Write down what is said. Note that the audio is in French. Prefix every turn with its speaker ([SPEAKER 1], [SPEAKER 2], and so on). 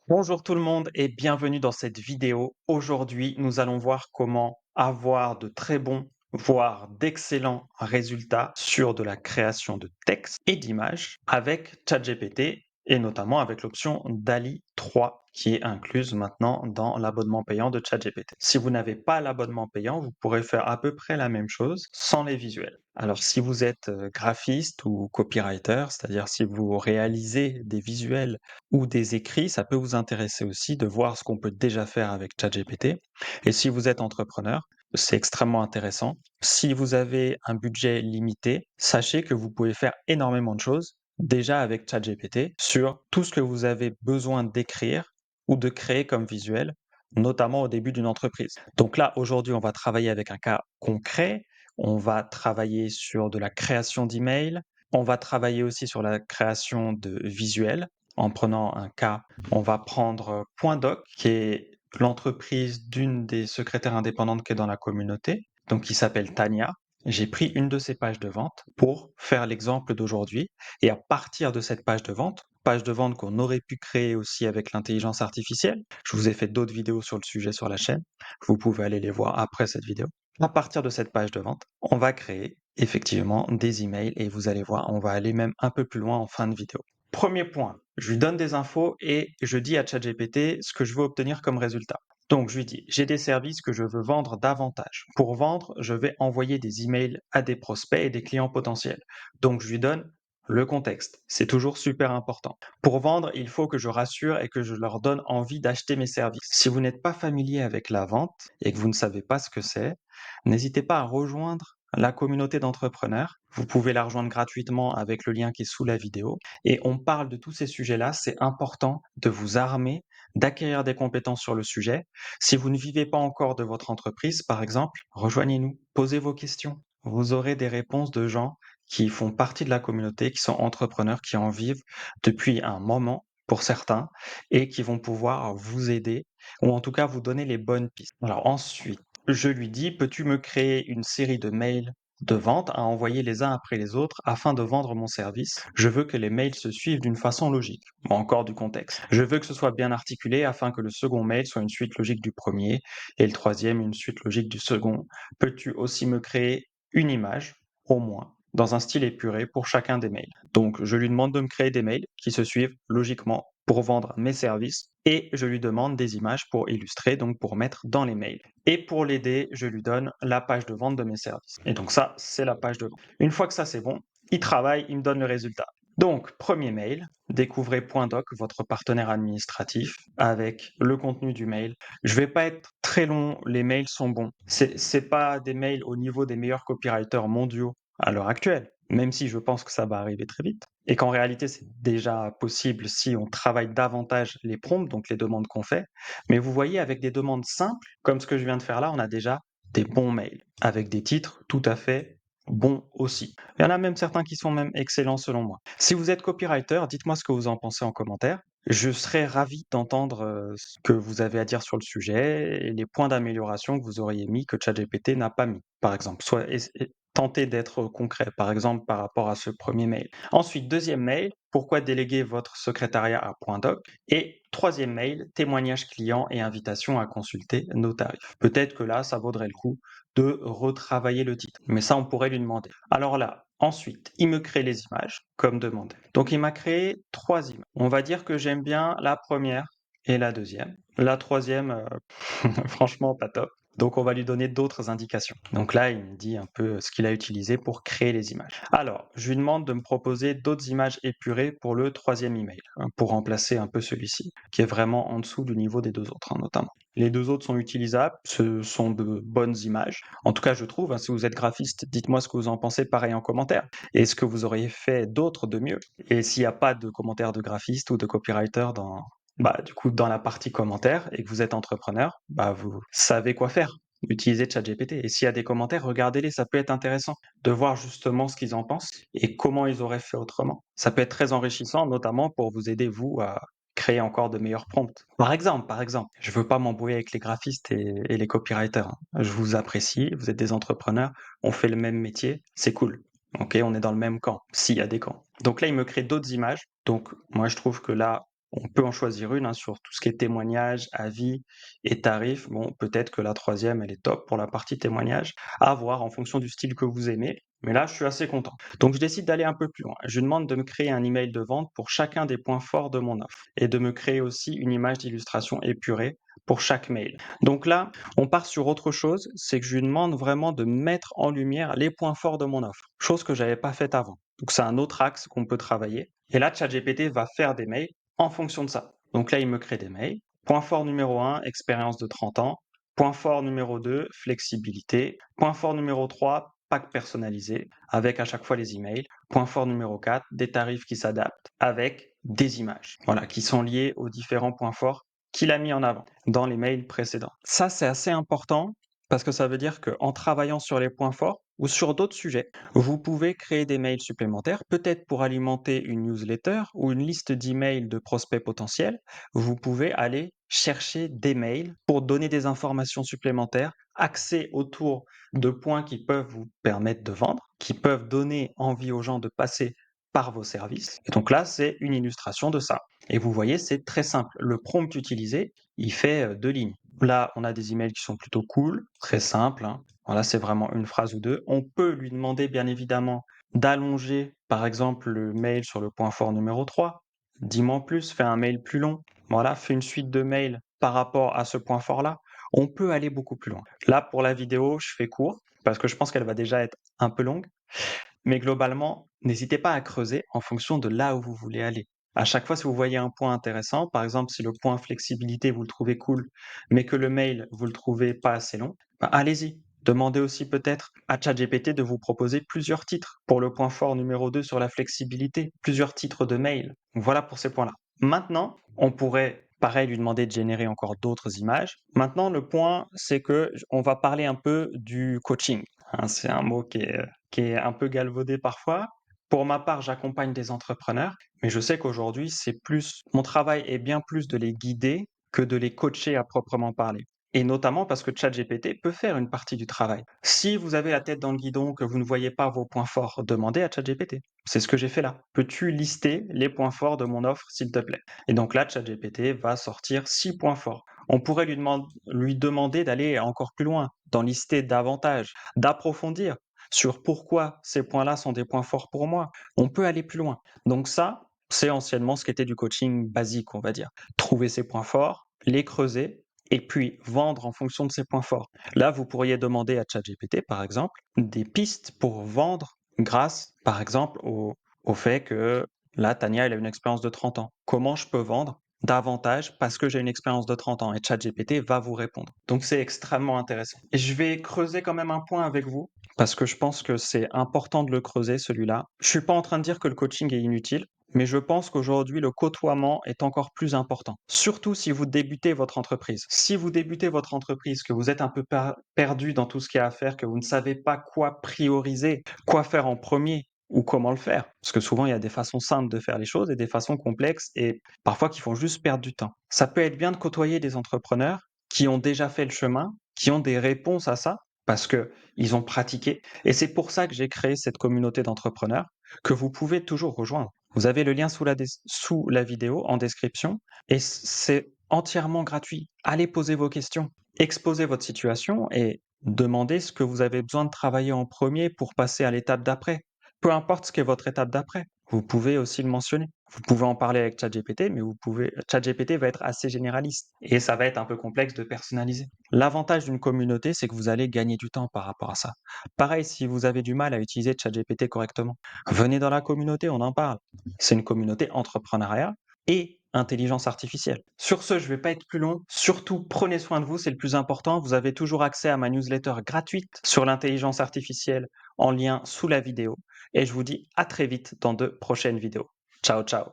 [SPEAKER 1] Bonjour tout le monde et bienvenue dans cette vidéo. Aujourd'hui, nous allons voir comment avoir de très bons, voire d'excellents résultats sur de la création de texte et d'images avec ChatGPT et notamment avec l'option DALL-E 3 qui est incluse maintenant dans l'abonnement payant de ChatGPT. Si vous n'avez pas l'abonnement payant, vous pourrez faire à peu près la même chose sans les visuels. Alors si vous êtes graphiste ou copywriter, c'est-à-dire si vous réalisez des visuels ou des écrits, ça peut vous intéresser aussi de voir ce qu'on peut déjà faire avec ChatGPT. Et si vous êtes entrepreneur, c'est extrêmement intéressant. Si vous avez un budget limité, sachez que vous pouvez faire énormément de choses déjà avec ChatGPT sur tout ce que vous avez besoin d'écrire ou de créer comme visuel, notamment au début d'une entreprise. Donc là, aujourd'hui, on va travailler avec un cas concret. On va travailler sur de la création d'emails. On va travailler aussi sur la création de visuels en prenant un cas. On va prendre Point qui est l'entreprise d'une des secrétaires indépendantes qui est dans la communauté, donc qui s'appelle Tania. J'ai pris une de ses pages de vente pour faire l'exemple d'aujourd'hui. Et à partir de cette page de vente qu'on aurait pu créer aussi avec l'intelligence artificielle, je vous ai fait d'autres vidéos sur le sujet sur la chaîne, vous pouvez aller les voir après cette vidéo. À partir de cette page de vente, on va créer effectivement des emails et vous allez voir, on va aller même un peu plus loin en fin de vidéo. Premier point, je lui donne des infos et je dis à ChatGPT ce que je veux obtenir comme résultat. Donc, je lui dis, j'ai des services que je veux vendre davantage. Pour vendre, je vais envoyer des emails à des prospects et des clients potentiels. Donc, je lui donne le contexte. C'est toujours super important. Pour vendre, il faut que je rassure et que je leur donne envie d'acheter mes services. Si vous n'êtes pas familier avec la vente et que vous ne savez pas ce que c'est, n'hésitez pas à rejoindre la communauté d'entrepreneurs. Vous pouvez la rejoindre gratuitement avec le lien qui est sous la vidéo. Et on parle de tous ces sujets-là. C'est important de vous armer, d'acquérir des compétences sur le sujet. Si vous ne vivez pas encore de votre entreprise, par exemple, rejoignez-nous, posez vos questions. Vous aurez des réponses de gens qui font partie de la communauté, qui sont entrepreneurs, qui en vivent depuis un moment pour certains, et qui vont pouvoir vous aider, ou en tout cas vous donner les bonnes pistes. Alors ensuite, je lui dis, peux-tu me créer une série de mails de vente à envoyer les uns après les autres afin de vendre mon service? Je veux que les mails se suivent d'une façon logique. Bon, encore du contexte. Je veux que ce soit bien articulé afin que le second mail soit une suite logique du premier et le troisième une suite logique du second. Peux-tu aussi me créer une image, au moins, dans un style épuré pour chacun des mails? Donc, je lui demande de me créer des mails qui se suivent logiquement pour vendre mes services et je lui demande des images pour illustrer, donc pour mettre dans les mails. Et pour l'aider, je lui donne la page de vente de mes services. Et donc ça, c'est la page de vente. Une fois que ça c'est bon, il travaille, il me donne le résultat. Donc, premier mail, découvrez Point votre partenaire administratif, avec le contenu du mail. Je vais pas être très long, les mails sont bons. C'est pas des mails au niveau des meilleurs copywriters mondiaux à l'heure actuelle, même si je pense que ça va arriver très vite. Et qu'en réalité, c'est déjà possible si on travaille davantage les prompts, donc les demandes qu'on fait. Mais vous voyez, avec des demandes simples, comme ce que je viens de faire là, on a déjà des bons mails, avec des titres tout à fait bons aussi. Il y en a même certains qui sont même excellents selon moi. Si vous êtes copywriter, dites-moi ce que vous en pensez en commentaire. Je serais ravi d'entendre ce que vous avez à dire sur le sujet et les points d'amélioration que vous auriez mis que ChatGPT n'a pas mis, par exemple. Tentez d'être concret, par exemple par rapport à ce premier mail. Ensuite, deuxième mail, pourquoi déléguer votre secrétariat à Point Doc? Et troisième mail, témoignage client et invitation à consulter nos tarifs. Peut-être que là, ça vaudrait le coup de retravailler le titre. Mais ça, on pourrait lui demander. Alors là, ensuite, il me crée les images, comme demandé. Donc, il m'a créé 3 images. On va dire que j'aime bien la première et la deuxième. La troisième, franchement, pas top. Donc, on va lui donner d'autres indications. Donc là, il me dit un peu ce qu'il a utilisé pour créer les images. Alors, je lui demande de me proposer d'autres images épurées pour le troisième email, hein, pour remplacer un peu celui-ci, qui est vraiment en dessous du niveau des deux autres, hein, notamment. Les deux autres sont utilisables, ce sont de bonnes images. En tout cas, je trouve, hein, si vous êtes graphiste, dites-moi ce que vous en pensez, pareil en commentaire. Et ce que vous auriez fait d'autre de mieux. Et s'il n'y a pas de commentaires de graphiste ou de copywriter du coup, dans la partie commentaires et que vous êtes entrepreneur, vous savez quoi faire. Utilisez ChatGPT. Et s'il y a des commentaires, regardez-les, ça peut être intéressant de voir justement ce qu'ils en pensent et comment ils auraient fait autrement. Ça peut être très enrichissant, notamment pour vous aider, vous, à créer encore de meilleurs prompts. Par exemple, je veux pas m'embrouiller avec les graphistes et les copywriters, hein. Je vous apprécie, vous êtes des entrepreneurs, on fait le même métier, c'est cool. Ok, on est dans le même camp, s'il y a des camps. Donc là, il me crée d'autres images. Donc moi, je trouve que là, On peut en choisir une, hein, sur tout ce qui est témoignages, avis et tarifs. Bon, peut-être que la troisième, elle est top pour la partie témoignages, à voir en fonction du style que vous aimez. Mais là, je suis assez content. Donc, je décide d'aller un peu plus loin. Je lui demande de me créer un email de vente pour chacun des points forts de mon offre et de me créer aussi une image d'illustration épurée pour chaque mail. Donc là, on part sur autre chose, c'est que je lui demande vraiment de mettre en lumière les points forts de mon offre, chose que j'avais pas faite avant. Donc c'est un autre axe qu'on peut travailler. Et là, ChatGPT va faire des mails en fonction de ça. Donc là, il me crée des mails. Point fort numéro 1, expérience de 30 ans. Point fort numéro 2, flexibilité. Point fort numéro 3, pack personnalisé, avec à chaque fois les emails. Point fort numéro 4, des tarifs qui s'adaptent, avec des images, voilà, qui sont liées aux différents points forts qu'il a mis en avant dans les mails précédents. Ça, c'est assez important parce que ça veut dire qu'en travaillant sur les points forts ou sur d'autres sujets, vous pouvez créer des mails supplémentaires, peut-être pour alimenter une newsletter ou une liste d'emails de prospects potentiels. Vous pouvez aller chercher des mails pour donner des informations supplémentaires, axées autour de points qui peuvent vous permettre de vendre, qui peuvent donner envie aux gens de passer par vos services. Et donc là, c'est une illustration de ça. Et vous voyez, c'est très simple. Le prompt utilisé, il fait 2 lignes. Là, on a des emails qui sont plutôt cool, très simples, hein. Voilà, c'est vraiment une phrase ou deux. On peut lui demander, bien évidemment, d'allonger, par exemple, le mail sur le point fort numéro 3. Dis-moi en plus, fais un mail plus long. Voilà, fais une suite de mails par rapport à ce point fort-là. On peut aller beaucoup plus loin. Là, pour la vidéo, je fais court parce que je pense qu'elle va déjà être un peu longue. Mais globalement, n'hésitez pas à creuser en fonction de là où vous voulez aller. À chaque fois, si vous voyez un point intéressant, par exemple, si le point flexibilité, vous le trouvez cool, mais que le mail, vous le trouvez pas assez long, bah, allez-y. Demandez aussi peut-être à ChatGPT de vous proposer plusieurs titres pour le point fort numéro 2 sur la flexibilité, plusieurs titres de mail. Voilà pour ces points-là. Maintenant, on pourrait, pareil, lui demander de générer encore d'autres images. Maintenant, le point, c'est que on va parler un peu du coaching, hein. C'est un mot qui est un peu galvaudé parfois. Pour ma part, j'accompagne des entrepreneurs, mais je sais qu'aujourd'hui, mon travail est bien plus de les guider que de les coacher à proprement parler. Et notamment parce que ChatGPT peut faire une partie du travail. Si vous avez la tête dans le guidon, que vous ne voyez pas vos points forts, demandez à ChatGPT. C'est ce que j'ai fait là. Peux-tu lister les points forts de mon offre, s'il te plaît? Et donc là, ChatGPT va sortir 6 points forts. On pourrait lui demander d'aller encore plus loin, d'en lister davantage, d'approfondir sur pourquoi ces points-là sont des points forts pour moi. On peut aller plus loin. Donc ça, c'est anciennement ce qui était du coaching basique, on va dire. Trouver ses points forts, les creuser et puis vendre en fonction de ces points forts. Là, vous pourriez demander à ChatGPT, par exemple, des pistes pour vendre grâce, par exemple, au fait que là, Tania, elle a une expérience de 30 ans. Comment je peux vendre davantage parce que j'ai une expérience de 30 ans? Et ChatGPT va vous répondre. Donc c'est extrêmement intéressant. Et je vais creuser quand même un point avec vous parce que je pense que c'est important de le creuser, celui-là. Je suis pas en train de dire que le coaching est inutile, mais je pense qu'aujourd'hui, le côtoiement est encore plus important. Surtout si vous débutez votre entreprise. Si vous débutez votre entreprise, que vous êtes un peu perdu dans tout ce qu'il y a à faire, que vous ne savez pas quoi prioriser, quoi faire en premier ou comment le faire. Parce que souvent, il y a des façons simples de faire les choses et des façons complexes et parfois qui font juste perdre du temps. Ça peut être bien de côtoyer des entrepreneurs qui ont déjà fait le chemin, qui ont des réponses à ça, parce qu'ils ont pratiqué. Et c'est pour ça que j'ai créé cette communauté d'entrepreneurs que vous pouvez toujours rejoindre. Vous avez le lien sous la vidéo en description et c'est entièrement gratuit. Allez poser vos questions, exposez votre situation et demandez ce que vous avez besoin de travailler en premier pour passer à l'étape d'après. Peu importe ce qu'est votre étape d'après, vous pouvez aussi le mentionner. Vous pouvez en parler avec ChatGPT, mais ChatGPT va être assez généraliste et ça va être un peu complexe de personnaliser. L'avantage d'une communauté, c'est que vous allez gagner du temps par rapport à ça. Pareil, si vous avez du mal à utiliser ChatGPT correctement, venez dans la communauté, on en parle. C'est une communauté entrepreneuriat et intelligence artificielle. Sur ce, je ne vais pas être plus long. Surtout, prenez soin de vous, c'est le plus important. Vous avez toujours accès à ma newsletter gratuite sur l'intelligence artificielle en lien sous la vidéo. Et je vous dis à très vite dans de prochaines vidéos. Ciao, ciao.